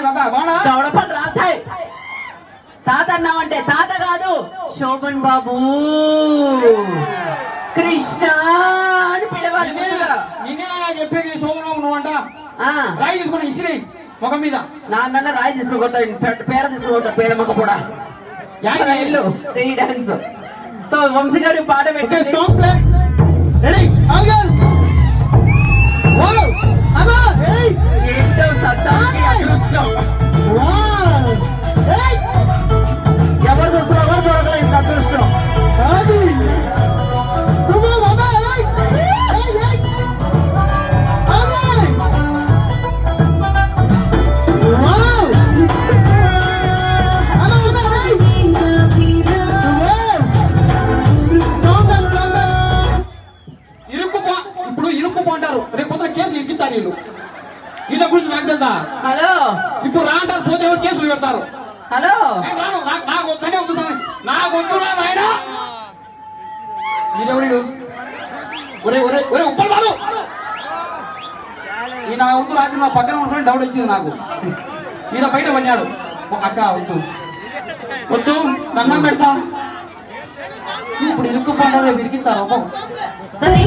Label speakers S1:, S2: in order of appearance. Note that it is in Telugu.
S1: దౌడపని రాతాయి. తాత అన్నావంటే తాత కాదు, శోభన్ బాబు కృష్ణ అని పిలవాలి.
S2: నిన్నే చెప్పేది శోభన్ బాబు నువ్వు అంట. రాయి తీసుకుని ఇసిరి ముఖం మీద.
S1: నాన్న రాయి తీసుకుంటా, పేడ తీసుకుంటా, పేడ మొక్క కూడా ఇల్లు చెయ్యి డాన్స్. సో వంశీ గారు పాట పెట్టే
S3: సాంగ్ ప్లే. రెడీ ఆగల్స్. వావ్ అమ్మా ఏయ్
S1: ఏంటో సత్తాకి అదృష్టం.
S3: వావ్ ఏయ్
S1: ఎవరు చూస్తున్నా ఎవరు చూడగలేదు అదృష్టం.
S3: అది సుమో బాబా ఏయ్ ఏయ్ ఏయ్ ఆగల్. వావ్ అమ్మా అమ్మా ఏయ్ సాంగ్ అంతా
S2: ఇరుక్కుపో. ఇప్పుడు ఇరుక్కుపో అంటారు, రేపు పొద్దున కేసులు ఇరికిస్తారు వీళ్ళు. ఇదే గురించి నాకు తెలుసా?
S1: హలో
S2: ఇప్పుడు రా అంటారు, పోతే కేసులు పెడతారు.
S1: హలో
S2: నాకు వద్దనే వద్దు సార్, నాకు వద్దు రా నాయన. ఇదెవడు? ఒరే ఒరే ఒరే ఉప్పల్ బాలు, ఈ నా వద్దు రాత్రి నా పక్కన ఉంటుని డౌట్ వచ్చింది నాకు. ఈయన బయట పడినాడు. అక్క వద్దు వద్దు, దండం పెడతా. ఇప్పుడు ఇరుక్కుపోంటారు, రేపు ఇరికిస్తారు.
S1: సరే